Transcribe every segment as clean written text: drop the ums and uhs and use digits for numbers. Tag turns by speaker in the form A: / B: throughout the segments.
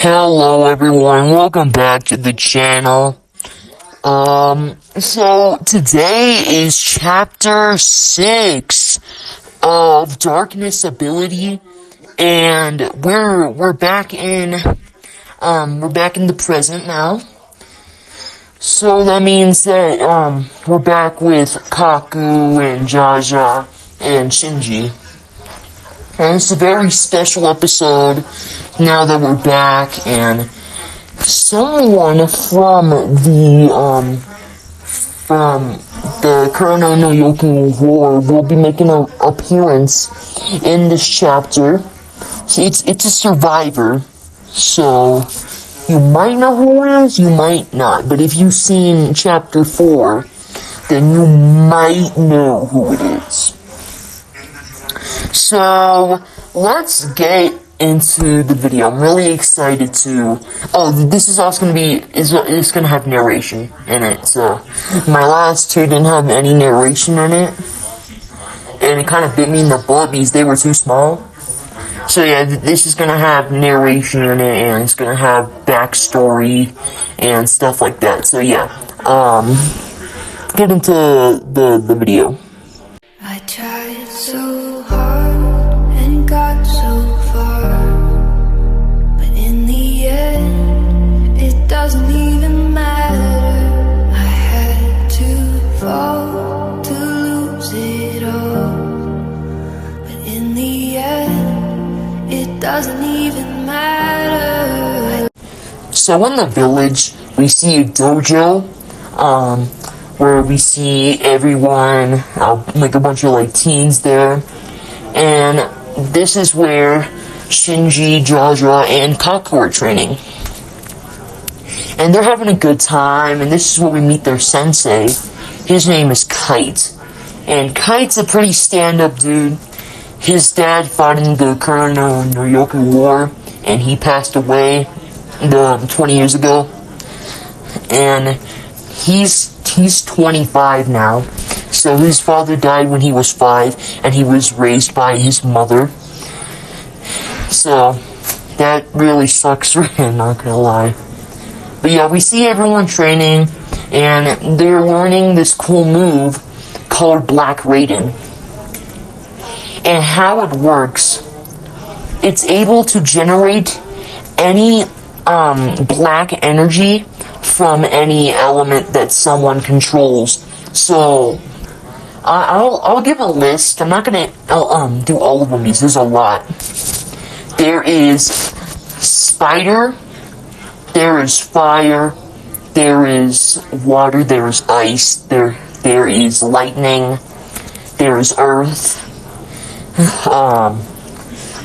A: Hello everyone, welcome back to the channel. So today is chapter 6 of Darkness Ability, and we're back in the present now. So that means that, we're back with Kaku and Jaja and Shinji. And it's a very special episode now that we're back, and someone from the Kurono no Yoku War will be making an appearance in this chapter. So it's a survivor, so you might know who it is, you might not. But if you've seen chapter 4, then you might know who it is. So, let's get into the video. I'm really excited to... Oh, this is also going to be... It's going to have narration in it. So, my last two didn't have any narration in it. And it kind of bit me in the butt because they were too small. So yeah, this is going to have narration in it, and it's going to have backstory and stuff like that. So yeah, get into the video.
B: I tried so hard and got so far, but in the end, it doesn't even matter. I had to fall to lose it all, but in the end, it doesn't even matter.
A: So in the village, we see a dojo, where we see everyone, like a bunch of teens there, and this is where Shinji, Jaja, and Kaku are training. And they're having a good time, and this is where we meet their sensei. His name is Kite, and Kite's a pretty stand-up dude. His dad fought in the Kurono no Yoku War, and he passed away 20 years ago, and he's 25 now. So his father died when he was 5, and he was raised by his mother. So that really sucks for him, not gonna lie. But yeah, we see everyone training, and they're learning this cool move called Black Raiden. And how it works, it's able to generate any black energy from any element that someone controls. So I'll give a list. I'm not gonna do all of them because there's a lot. There is spider, there is fire, there is water, there is ice, there is lightning, there is earth.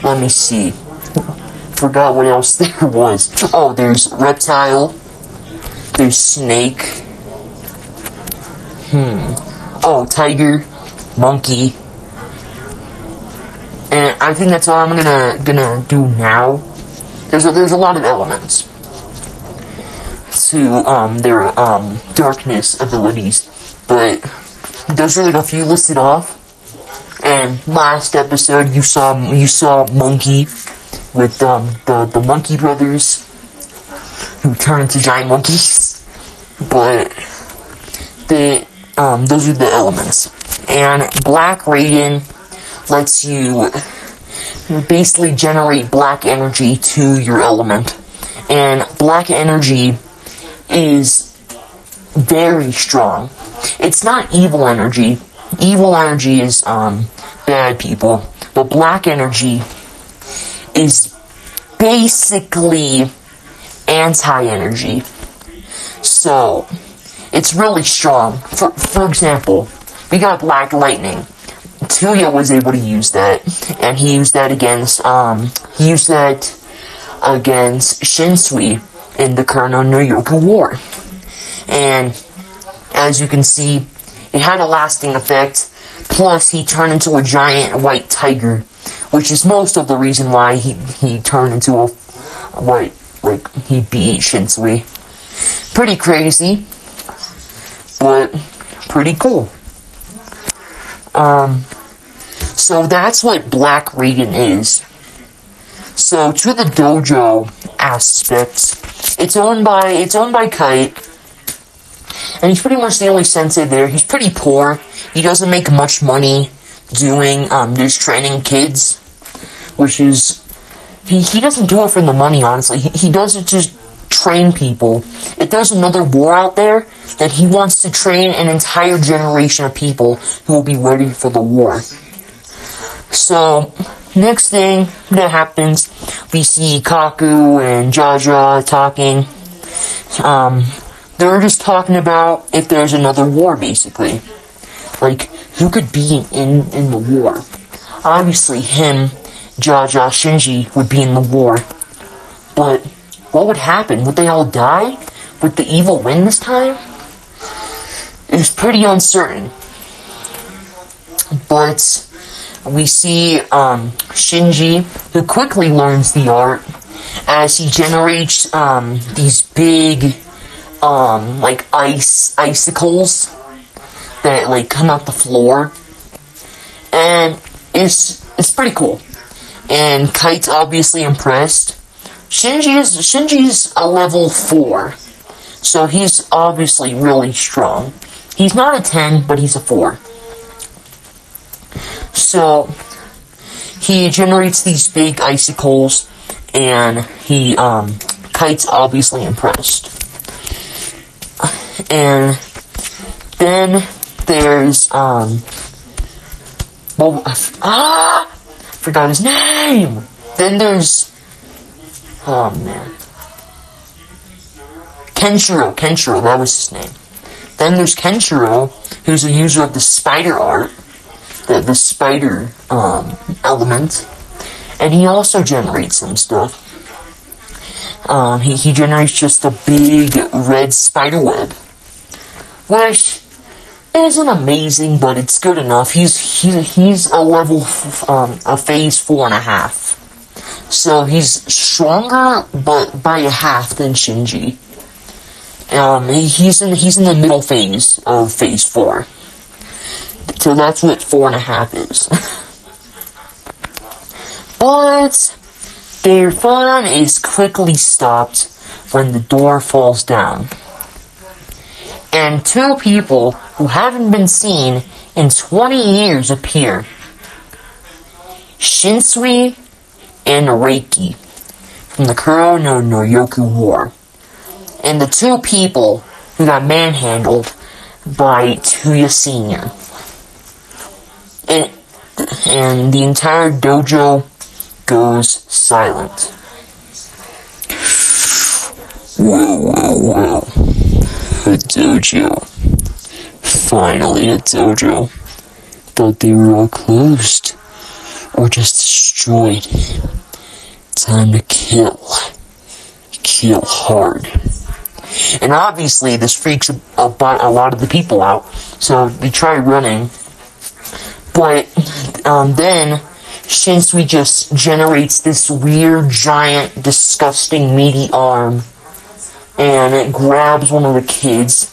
A: Let me see. Forgot what else there was. Oh, there's reptile. There's snake. Oh, tiger, monkey. And I think that's all I'm gonna do now. There's a lot of elements to their darkness abilities, but those are a few listed off. And last episode you saw Monkey with the Monkey Brothers who turn into giant monkeys. But those are the elements. And Black Raiden lets you basically generate black energy to your element. And black energy is very strong. It's not evil energy. Evil energy is bad people. But black energy is basically anti-energy. So it's really strong. For example, we got Black Lightning. Tuya was able to use that, and he used that against Shinsui in the Kurono no Yoku War. And as you can see, it had a lasting effect. Plus, he turned into a giant white tiger, which is most of the reason why he turned into a white, he beat Shinsui. Pretty crazy, but pretty cool. So that's what Black Raiden is. So to the dojo, aspect. It's owned by Kite, and he's pretty much the only sensei there. He's pretty poor. He doesn't make much money doing just training kids, which is he doesn't do it for the money. Honestly, he does it to train people. If there's another war out there, then he wants to train an entire generation of people who will be ready for the war. So, next thing that happens, we see Kaku and Jaja talking. They're just talking about if there's another war, basically. Like, who could be in the war? Obviously, him, Jaja, Shinji would be in the war. But what would happen? Would they all die? Would the evil win this time? It's pretty uncertain. But we see Shinji, who quickly learns the art as he generates these big like icicles that like come out the floor, and it's pretty cool. And Kite's obviously impressed. Shinji's a level 4, so he's obviously really strong. He's not a 10, but he's a 4. So he generates these big icicles, and Kite's obviously impressed. And then there's forgot his name. Then there's Kenshiro, that was his name. Then there's Kenshiro, who's a user of the spider art, the spider element, and he also generates some stuff. He generates just a big red spider web, which isn't amazing, but it's good enough. He's a level a phase 4.5, so he's stronger, but by a half than Shinji. He's in the middle phase of phase 4. So that's what 4.5 is. But their fun is quickly stopped when the door falls down. And 2 people who haven't been seen in 20 years appear. Shinsui and Reiki from the Kuro no Yoryu War. And the 2 people who got manhandled by Tuya Senior. And the entire dojo goes silent. Wow. A dojo. Finally a dojo. Thought they were all closed. Or just destroyed. Time to kill. Kill hard. And obviously this freaks a lot of the people out. So they try running. But then Shinsui just generates this weird, giant, disgusting, meaty arm, and it grabs one of the kids.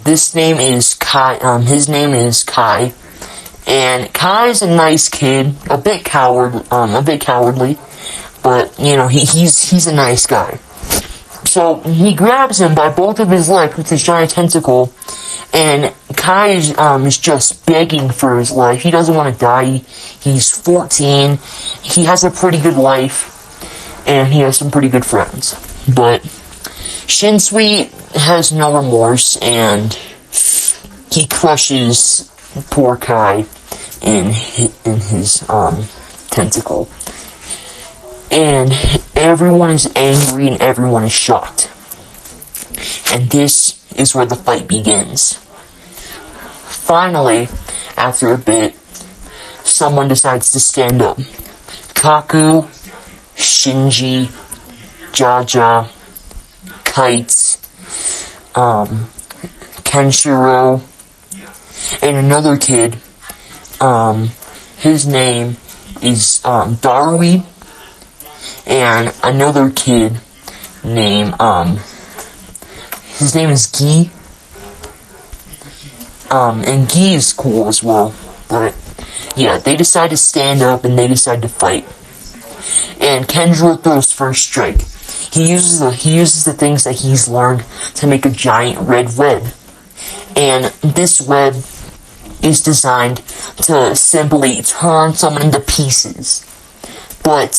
A: This name is Kai. His name is Kai, and Kai's a nice kid, a bit cowardly, but you know he's a nice guy. So he grabs him by both of his legs with his giant tentacle. And Kai is just begging for his life. He doesn't want to die. He's 14. He has a pretty good life. And he has some pretty good friends. But Shinsui has no remorse. And he crushes poor Kai in his tentacle. And everyone is angry and everyone is shocked. And this is where the fight begins. Finally, after a bit, someone decides to stand up. Kaku, Shinji, Jaja, Kite, Kenshiro, and another kid. His name is Darui, and another kid named his name is Gi. And Gi is cool as well. But yeah, they decide to stand up and they decide to fight. and Kenjiro throws first strike. He uses the things that he's learned to make a giant red web. And this web is designed to simply turn someone into pieces. But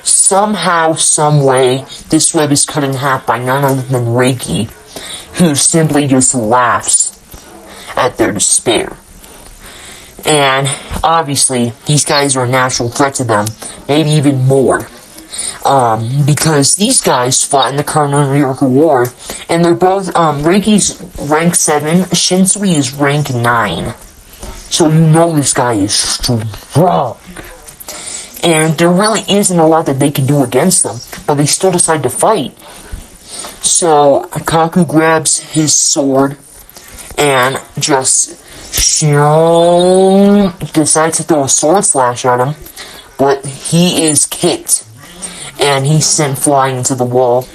A: somehow, some way, this web is cut in half by none other than Reiki, who simply just laughs at their despair. And obviously, these guys are a natural threat to them, maybe even more. Because these guys fought in the Konoha War, and they're both, Reiki's rank 7, Shinsui is rank 9. So you know this guy is strong. And there really isn't a lot that they can do against them, but they still decide to fight. So Kaku grabs his sword and just decides to throw a sword slash at him, but he is kicked and he's sent flying into the wall.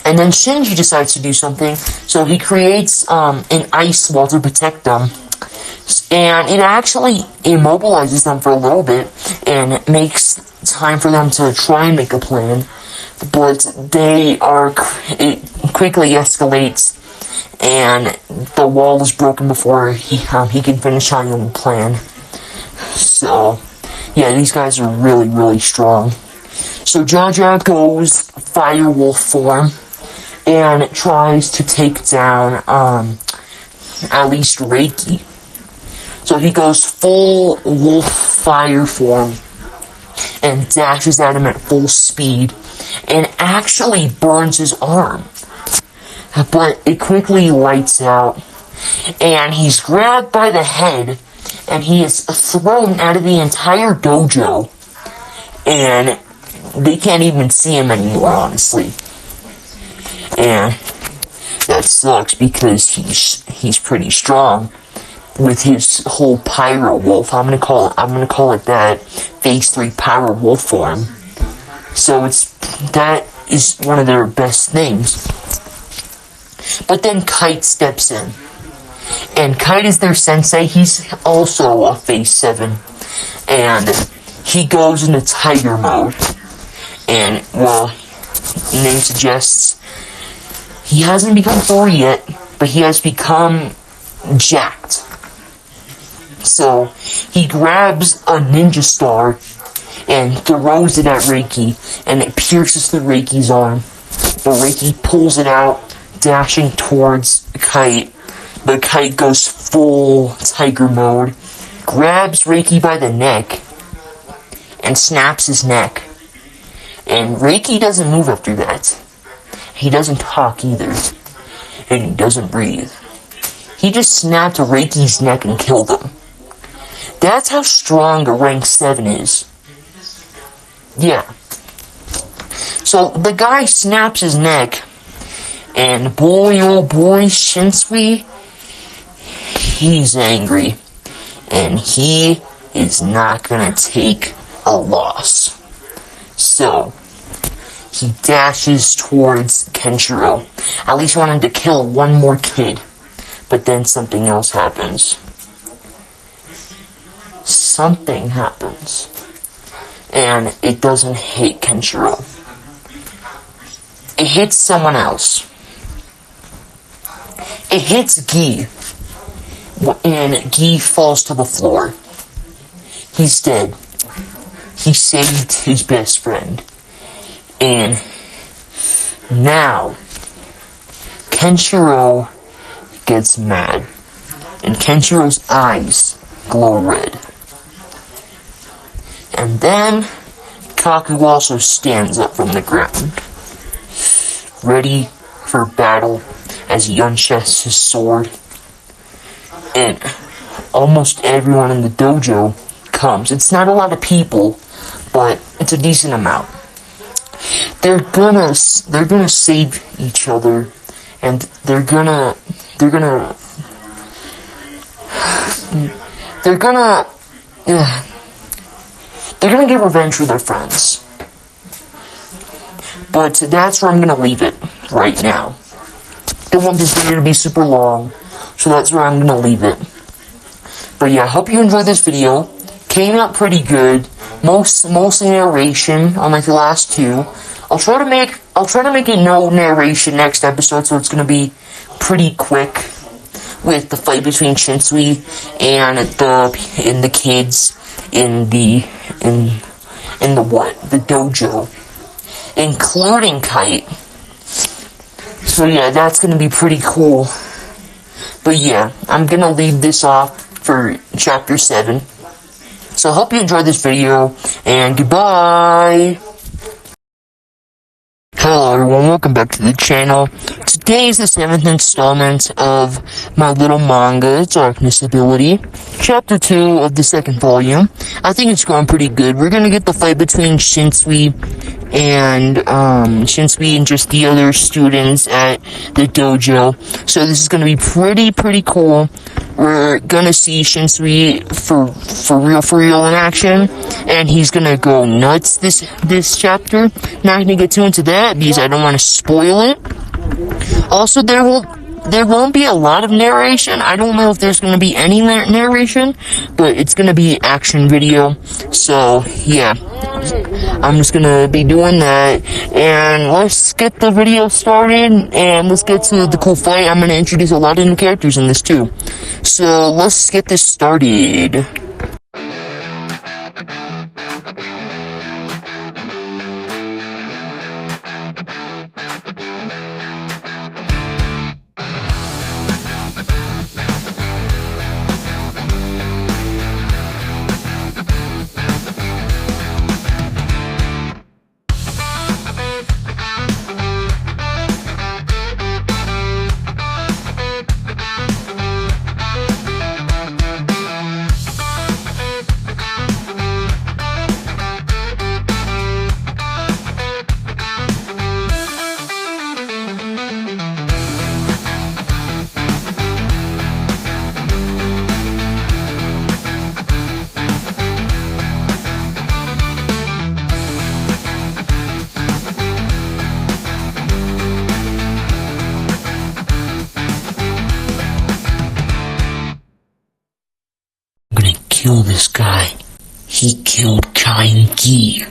A: And then Shinji decides to do something, so he creates an ice wall to protect them. And it actually immobilizes them for a little bit and makes time for them to try and make a plan. But it quickly escalates, and the wall is broken before he can finish on the plan. So, yeah, these guys are really, really strong. So Jaja goes Fire Wolf form and tries to take down at least Reiki. So he goes full wolf fire form and dashes at him at full speed and actually burns his arm. But it quickly lights out and he's grabbed by the head and he is thrown out of the entire dojo. And they can't even see him anymore, honestly. And that sucks because he's pretty strong with his whole Pyro Wolf. I'm gonna call it that. Phase 3 Pyro Wolf form. So that is one of their best things. But then Kite steps in. And Kite is their sensei. He's also a Phase 7. And he goes into Tiger Mode. And, well, the name suggests he hasn't become Thor yet, but he has become jacked. So, he grabs a ninja star and throws it at Reiki, and it pierces through Reiki's arm. But Reiki pulls it out, dashing towards Kite. But Kite goes full Tiger Mode, grabs Reiki by the neck, and snaps his neck. And Reiki doesn't move after that. He doesn't talk either. And he doesn't breathe. He just snapped Reiki's neck and killed him. That's how strong a rank 7 is. Yeah. So the guy snaps his neck, and boy oh boy, Shinsui, he's angry. And he is not gonna take a loss. So, he dashes towards Kenshiro. At least wanted to kill one more kid. But then something else happens. Something happens. And it doesn't hit Kenshiro. It hits someone else. It hits Gi. And Gi falls to the floor. He's dead. He saved his best friend. And now, Kenshiro gets mad. And Kenshiro's eyes glow red. And then, Kaku also stands up from the ground, ready for battle as he unsheaths his sword. And almost everyone in the dojo comes. It's not a lot of people, but it's a decent amount. They're gonna save each other, and they're gonna get revenge for their friends. But that's where I'm gonna leave it right now. Don't want this video to be super long, so that's where I'm gonna leave it. But yeah, I hope you enjoyed this video. Came out pretty good. mostly narration on like the last two. I'll try to make it no narration next episode, so it's gonna be pretty quick with the fight between Shinsui and the kids in the dojo, including Kite. So yeah, that's gonna be pretty cool. But yeah, I'm gonna leave this off for chapter 7. So I hope you enjoyed this video, and goodbye! Hello everyone, welcome back to the channel. Today is the 7th installment of my little manga, Darkness Ability, chapter 2 of the 2nd volume. I think it's going pretty good. We're gonna get the fight between Shinsui and just the other students at the dojo. So this is gonna be pretty cool. We're gonna see Shinsui for real in action, and he's gonna go nuts this chapter. Not gonna get too into that because I don't want to spoil it. Also, there won't be a lot of narration. I don't know if there's gonna be any narration, but it's gonna be action video. So yeah, I'm just gonna be doing that, and let's get the video started, and let's get to the cool fight. I'm gonna introduce a lot of new characters in this too. So let's get this started. Kill this guy. He killed Kainki.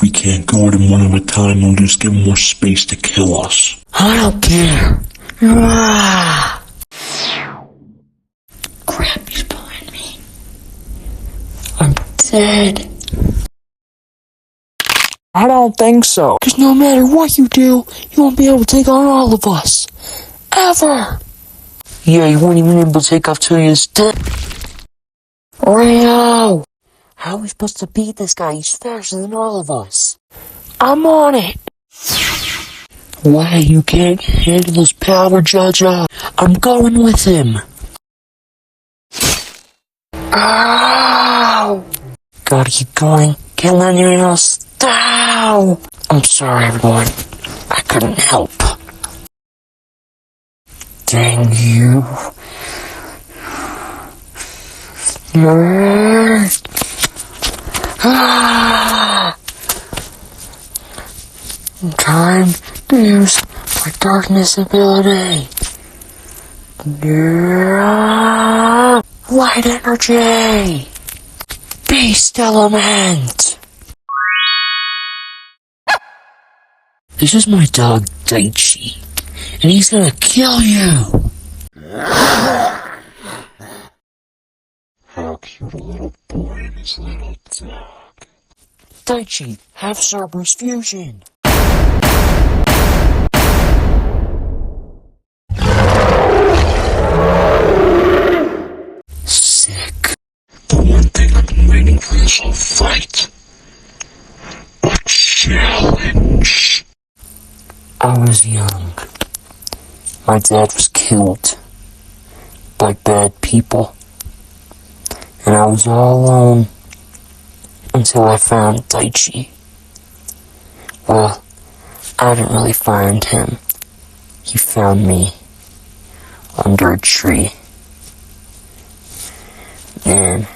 C: We can't go at him one at a time, we'll just give him more space to kill us.
A: I don't care. Ah. Crap, he's behind me. I'm dead.
D: I don't think so. Because no matter what you do, you won't be able to take on all of us. Ever.
A: Yeah, you won't even be able to take off till he's dead. Rio! How are we supposed to beat this guy? He's faster than all of us.
D: I'm on it.
A: Why, you can't handle his power, Jaja? I'm going with him. Ow! Gotta keep going. Can't let anyone else. Ow! I'm sorry, everyone. I couldn't help. Dang you. Time to use my darkness ability. Light energy. Beast element. This is my dog Daichi, and he's gonna kill you.
C: How cute a little boy and his little dog.
A: Daichi, have Cerberus fusion. Sick.
C: The one thing I've been waiting for this whole fight. A challenge.
A: I was young. My dad was killed by bad people. And I was all alone until I found Daichi. Well, I didn't really find him. He found me under a tree. And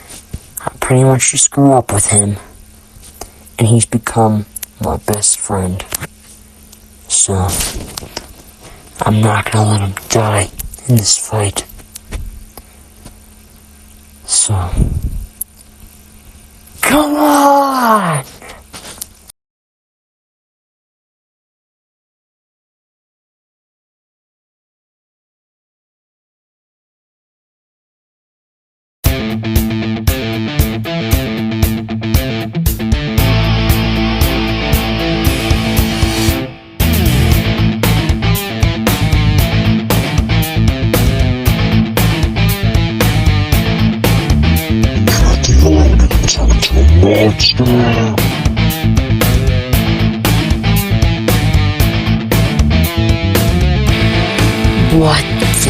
A: I pretty much just grew up with him. And he's become my best friend. So, I'm not gonna let him die in this fight. So, Come on!
C: Cutting alone and turn into a monster.
A: What the?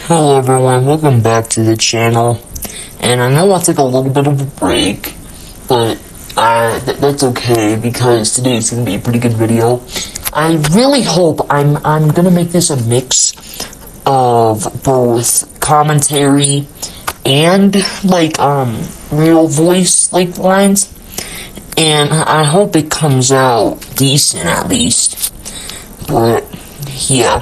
A: Hello everyone, welcome back to the channel. And I know I took a little bit of a break, but that's okay because today's gonna be a pretty good video. I really hope I'm gonna make this a mix of both commentary and like real voice like lines, and I hope it comes out decent at least. But yeah.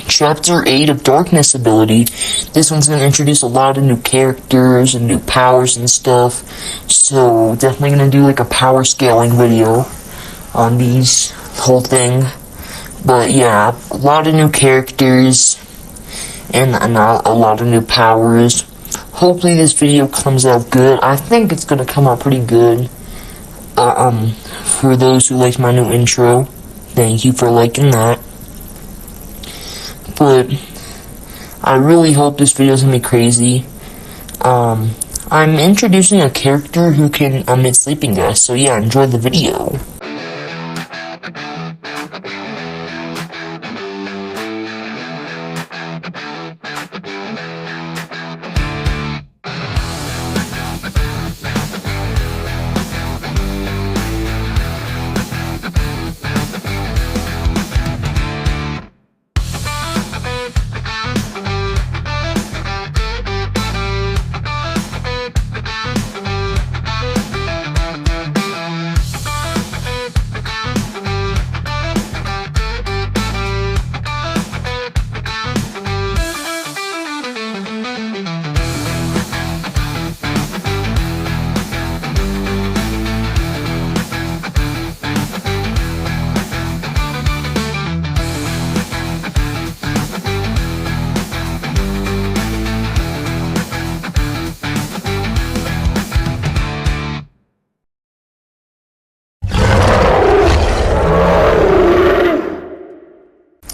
A: Chapter 8 of Darkness ability. This one's going to introduce a lot of new characters and new powers and stuff. So, definitely going to do like a power scaling video on these whole thing. But yeah, a lot of new characters and a lot of new powers. Hopefully this video comes out good. I think it's going to come out pretty good. For those who like my new intro, thank you for liking that. But I really hope this video is gonna be crazy. I'm introducing a character who can emit sleeping gas, so yeah, enjoy the video.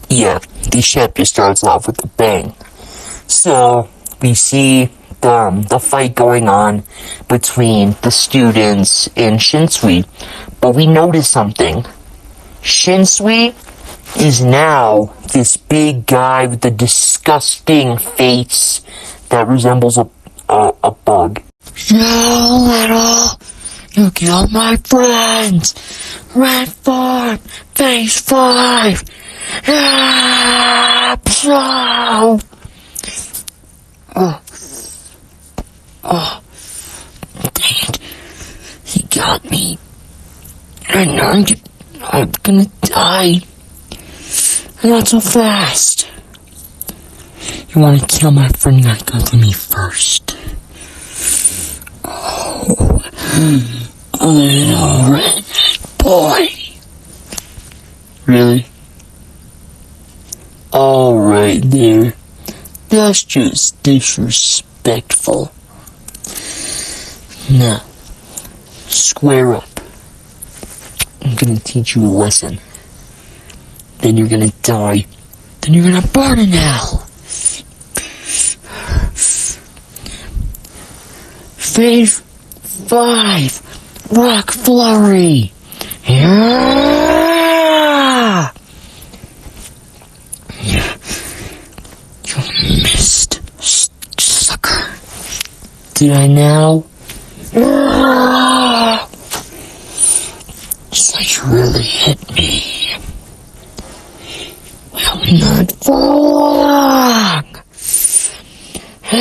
A: Yeah, the chapter starts off with a bang. So, we see the fight going on between the students and Shinsui. But we notice something. Shinsui is now this big guy with a disgusting face that resembles a bug. You little... You killed my friends! Red Farm! Phase 5! Ah, dang it. He got me. And I'm gonna die. Not so fast. You wanna kill my friend, you gotta go to me first. Oh, little red boy. Really? Alright there. That's just disrespectful. Now, square up. I'm gonna teach you a lesson. Then you're gonna die. Then you're gonna burn in hell. Phase 5. Rock Flurry. Yeah! You missed, sucker. Did I now? So you really hit me. Well, Not for long. Help!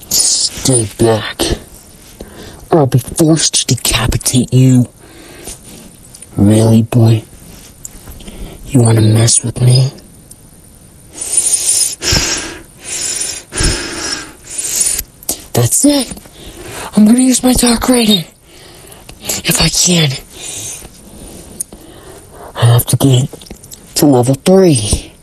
A: Stay back, or I'll be forced to decapitate you. Really, boy? You want to mess with me? That's it. I'm gonna use my dark rating. If I can. I have to get to level 3.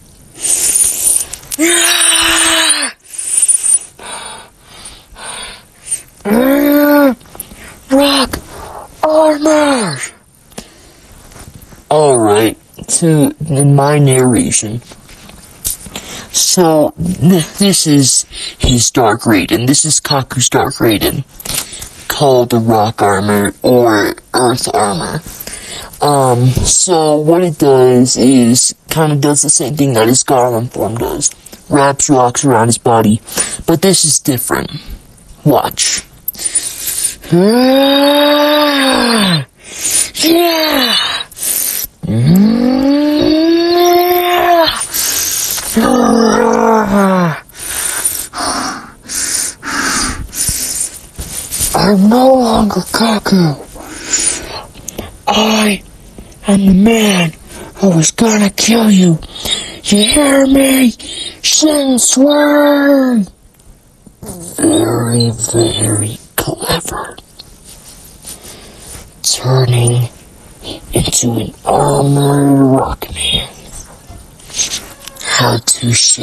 A: Rock armor! Alright, so in my narration. So, this is his Dark Raiden. This is Kaku's Dark Raiden. Called the Rock Armor or Earth Armor. So what it does is kind of does the same thing that his Garland form does. Wraps rocks around his body. But this is different. Watch. Yeah! I'm no longer Kaku. I am the man who was gonna kill you. You hear me? Sensei! Very, very clever. Turning into an armored Rockman. How touche.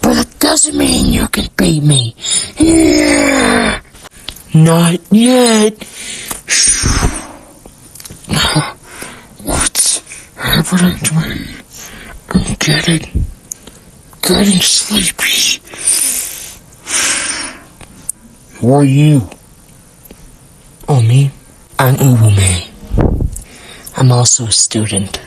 A: But it doesn't mean you can beat me. Yeah. Not yet. What's happening to me? I'm getting sleepy. Who are you? Oh, me? I'm Ubume. I'm also a student.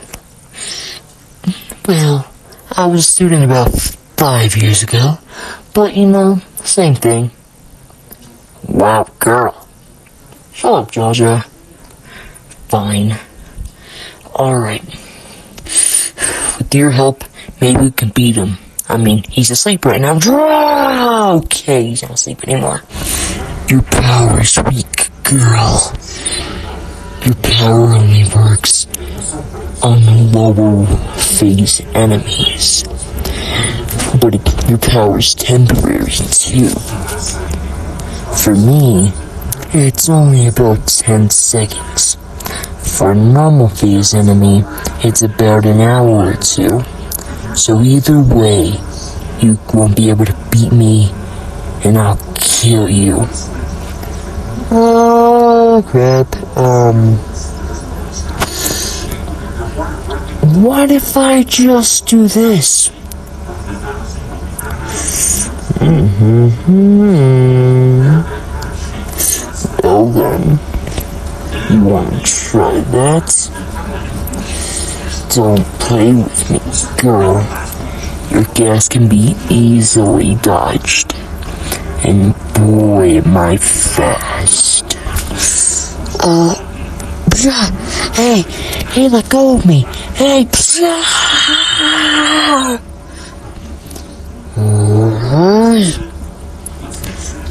A: Well, I was a student about 5 years ago, but same thing. Wow, girl. Shut up, Jaja. Fine. Alright. With your help, maybe we can beat him. I mean, he's asleep right now. Okay, he's not asleep anymore. Your power is weak, girl. Your power only works on the lower phase enemies. But your power is temporary, too. For me, it's only about 10 seconds. For a normal phase enemy, it's about an hour or 2. So either way, you won't be able to beat me, and I'll kill you. Oh, crap. What if I just do this? Well then, you wanna try that? Don't play with me, girl. Your gas can be easily dodged. And boy, am I fast. Hey, let go of me. Hey,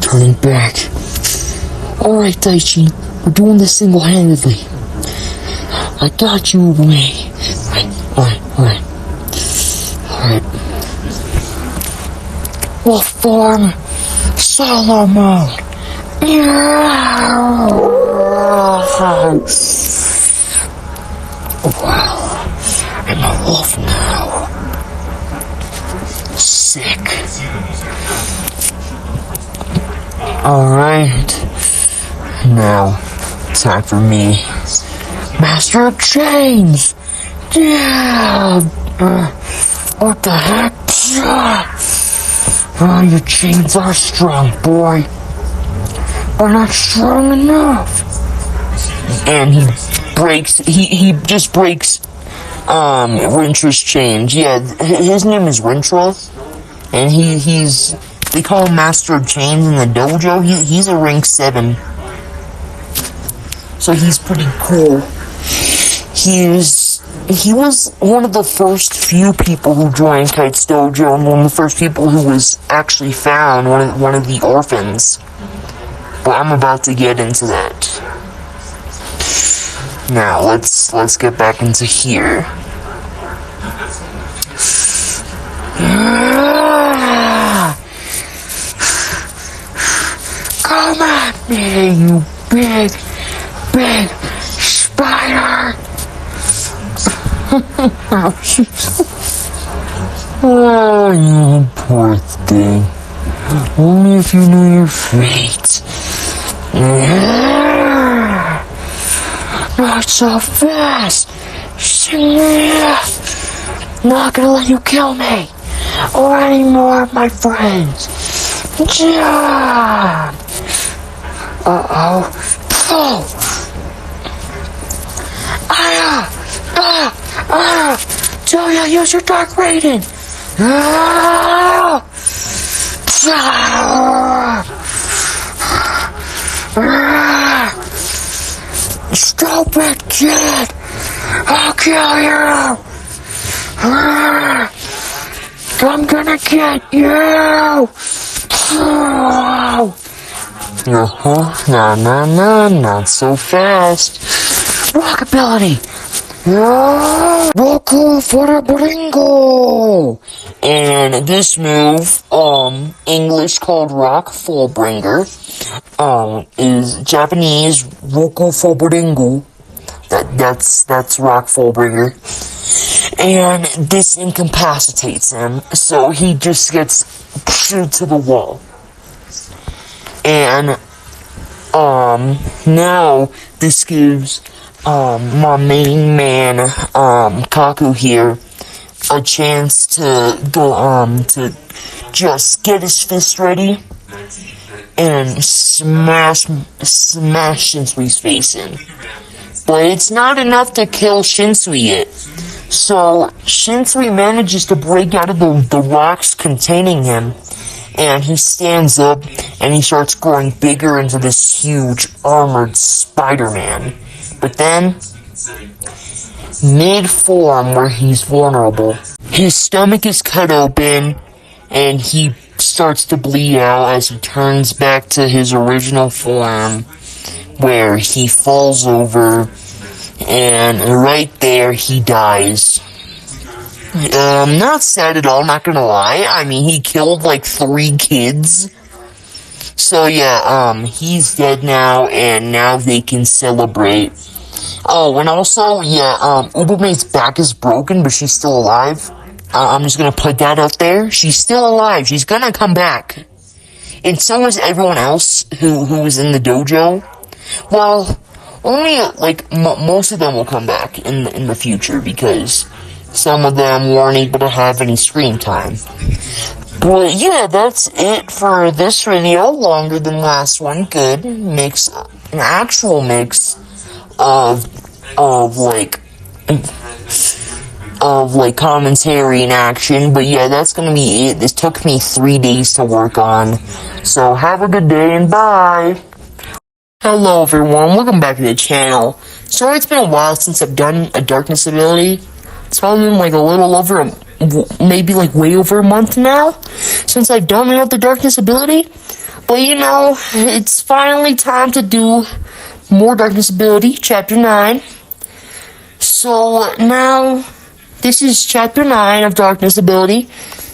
A: turning back. Alright, Daichi, we're doing this single-handedly. I got you, Ubume. Alright. Wolf form, solo mode. Wow, I'm a wolf now. Sick. Alright. Now, time for me. Master of Chains! Yeah! What the heck? Oh, your chains are strong, boy. But not strong enough. And he just breaks, Rintra's chains. Yeah, his name is Rintra. And they call him Master of Chains in the dojo. He's a rank 7. so he's pretty cool. He was one of the first few people who joined Kite's dojo, and one of the first people who was actually found, one of the orphans. But I'm about to get into that. Now let's get back into here. Come at me, you big spider! Oh, you poor thing. Only if you knew your fate. Not so fast! Not gonna let you kill me! Or any more of my friends! Jump! Uh-oh. Oh! Julia, use your Dark Raiden! Stupid kid! I'll kill you! I'm gonna get you! No, not so fast. Rockability! Roku Fullbringer! And this move, English called Rock Fullbringer, is Japanese Roku Fullbringer. That's Rock Fullbringer. And this incapacitates him, so he just gets pushed to the wall. And, now this gives, my main man, Kaku here, a chance to go, to just get his fist ready and smash Shinsui's face in. But it's not enough to kill Shinsui yet. So, Shinsui manages to break out of the rocks containing him, and he stands up, and he starts growing bigger into this huge armored Spider-Man. But then, mid-form where he's vulnerable, his stomach is cut open, and he starts to bleed out as he turns back to his original form, where he falls over, and right there he dies. Not sad at all, not gonna lie. I mean, he killed like 3 kids. So yeah, he's dead now, and now they can celebrate. Oh, and also, yeah, Ubermaid's back is broken, but she's still alive. I'm just gonna put that out there. She's still alive. She's gonna come back. And so is everyone else who was in the dojo. Well, only, like, most of them will come back in the future, because some of them weren't able to have any screen time. But yeah, that's it for this video. Longer than last one. Good. Mix, an actual mix of commentary and action. But yeah, that's gonna be it. This took me 3 days to work on. So have a good day and bye. Hello everyone, welcome back to the channel. Sorry it's been a while since I've done a darkness ability. It's probably been like a little over, maybe like way over a month now, since I've done another darkness ability. But you know, it's finally time to do more darkness ability, chapter 9. So now, this is chapter 9 of darkness ability.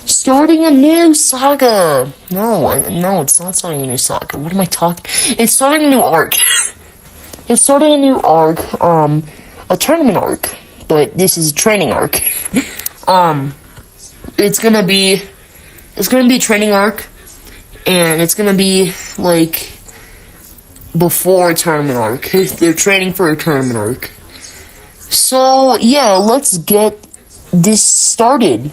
A: Starting a new saga. No, it's not starting a new saga. What am I talking? It's starting a new arc. It's starting a new arc, a tournament arc. But this is a training arc. It's gonna be a training arc, and it's gonna be, like, before a tournament arc. They're training for a tournament arc. So, yeah, let's get this started.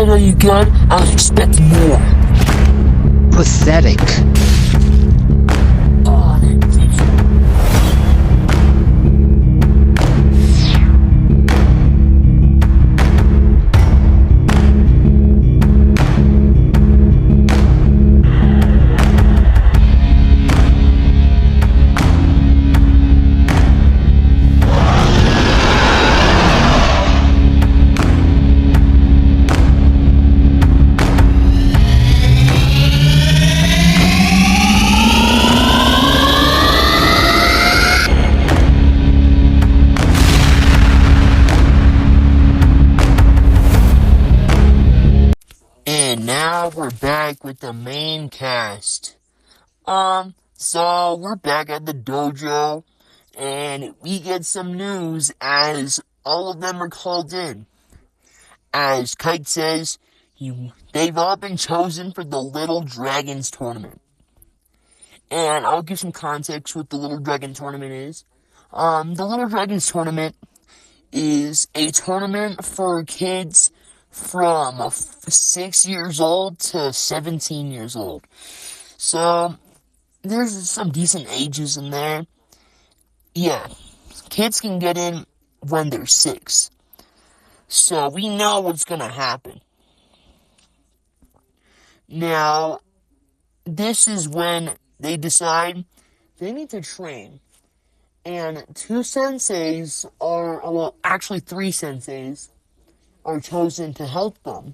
A: all you got? I was expecting more.
E: Pathetic.
A: Oh, that bitch. And now we're back with the main cast. So we're back at the dojo, and we get some news as all of them are called in. As Kite says, they've all been chosen for the Little Dragons tournament. And I'll give some context what the Little Dragon tournament is. The Little Dragons tournament is a tournament for kids from 6 years old to 17 years old. So, there's some decent ages in there. Yeah, kids can get in when they're 6. So, we know what's gonna happen. Now, this is when they decide they need to train. And 2 senseis actually 3 senseis are chosen to help them.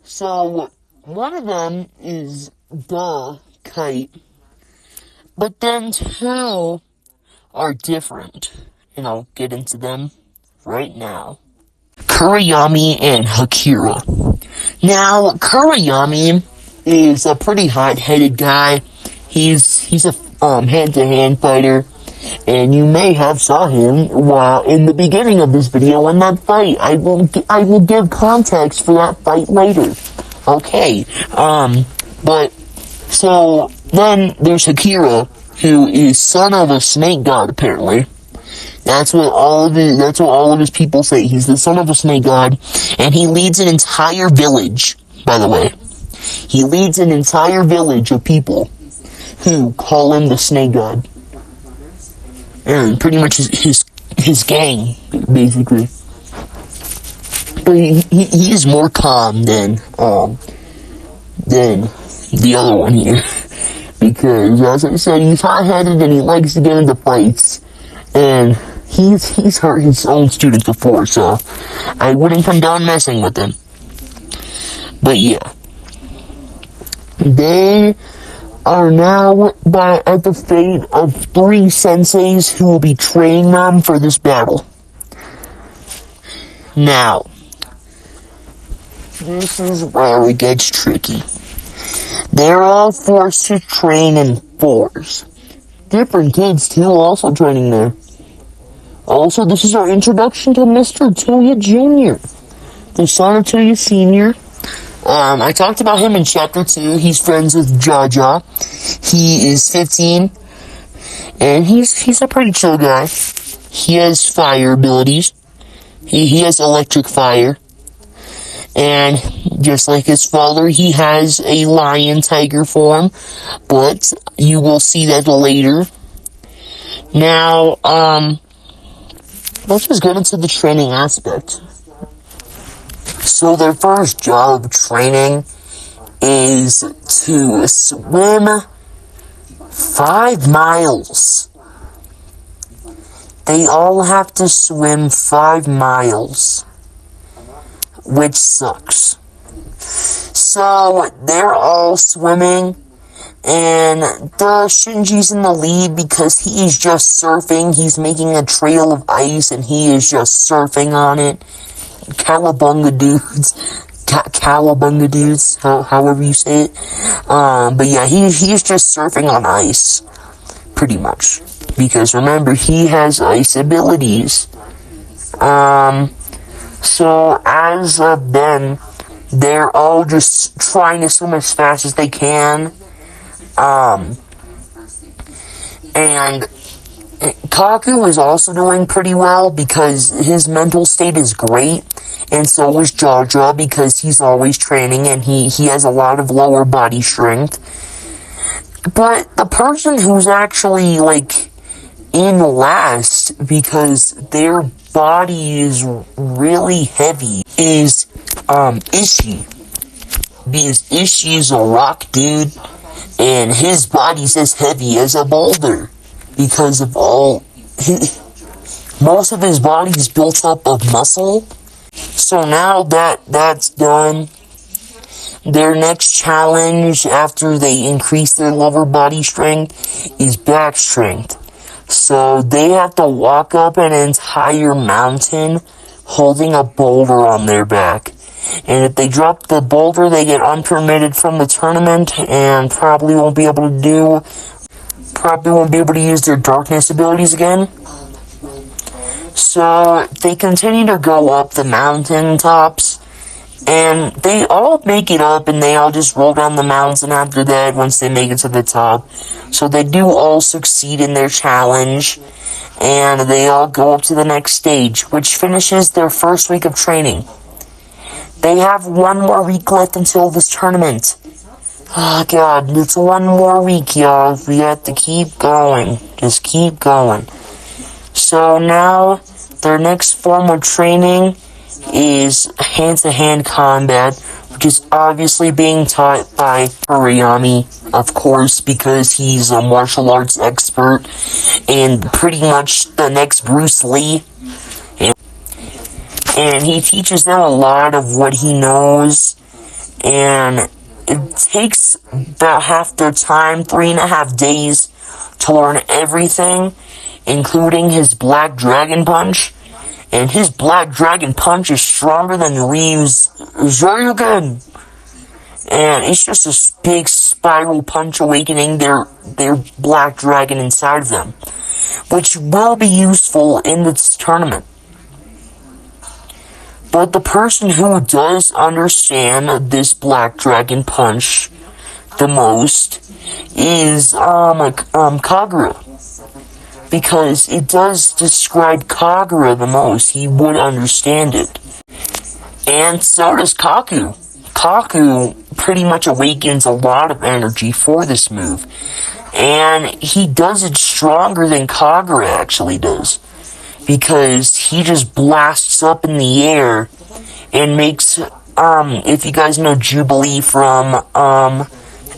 A: So, one of them is Kite, but then 2 are different, and I'll get into them right now. Kurayami and Hakira. Now, Kurayami is a pretty hot-headed guy. He's a hand-to-hand fighter. And you may have saw him while in the beginning of this video in that fight. I will give context for that fight later. Okay. But so then there's Hakira, who is son of a snake god apparently. That's what all of his people say. He's the son of a snake god, and he leads an entire village, by the way. He leads an entire village of people who call him the snake god. And pretty much his gang, basically. But he is more calm than the other one here. Because, as I said, he's hot-headed and he likes to get into fights. And he's hurt his own students before, so I wouldn't condone messing with him. But yeah. They are now at the fate of 3 senseis who will be training them for this battle. Now, this is where it gets tricky. They're all forced to train in 4s. Different kids, too, also training there. Also, this is our introduction to Mr. Tuya Jr., the son of Tuya Sr., I talked about him in Chapter 2. He's friends with Jaja. He is 15. And he's a pretty chill guy. He has fire abilities. He has electric fire. And just like his father, he has a lion tiger form. But you will see that later. Now, let's just get into the training aspect. So their first job training is to swim 5 miles. They all have to swim 5 miles, which sucks. So they're all swimming, and the Shinji's in the lead because he is just surfing. He's making a trail of ice, and he is just surfing on it. Cowabunga dudes, however you say it. But yeah, he's just surfing on ice, pretty much. Because remember, he has ice abilities. So as of then, they're all just trying to swim as fast as they can. And Kaku is also doing pretty well because his mental state is great, And so is Jar Jar, because he's always training and he has a lot of lower body strength. But the person who's actually, like, in last, because their body is really heavy, is, Ishii. Because Ishii is a rock dude, and his body's as heavy as a boulder. Because of most of his body's built up of muscle. So now that that's done, their next challenge after they increase their lower body strength is back strength. So they have to walk up an entire mountain holding a boulder on their back. And if they drop the boulder, they get unpermitted from the tournament and probably won't be able to use their darkness abilities again. So they continue to go up the mountain tops, and they all make it up, and they all just roll down the mountain after that once they make it to the top. So they do all succeed in their challenge, and they all go up to the next stage, which finishes their first week of training. They have one more week left until this tournament. Oh god, it's one more week, y'all. We have to keep going. Just keep going. So now, their next form of training is hand-to-hand combat, which is obviously being taught by Hariyami, of course, because he's a martial arts expert and pretty much the next Bruce Lee. And he teaches them a lot of what he knows, and it takes about half their time, 3.5 days, to learn everything, including his Black Dragon Punch. And his Black Dragon Punch is stronger than Ryu's Zoryuken. And it's just a big spiral punch awakening their Black Dragon inside of them, which will be useful in this tournament. But the person who does understand this Black Dragon Punch the most is Kagura. Because it does describe Kagura the most. He would understand it. And so does Kaku. Kaku pretty much awakens a lot of energy for this move. And he does it stronger than Kagura actually does. Because he just blasts up in the air and makes, if you guys know Jubilee from,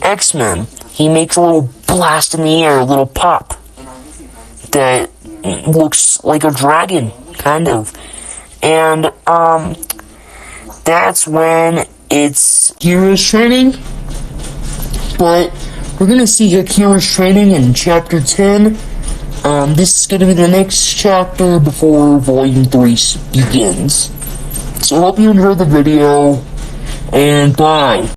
A: X-Men, he makes a little blast in the air, a little pop that looks like a dragon, kind of. And, that's when it's Akira's training. But we're gonna see Akira's training in Chapter 10. This is gonna be the next chapter before Volume 3 begins. So I hope you enjoyed the video, and bye.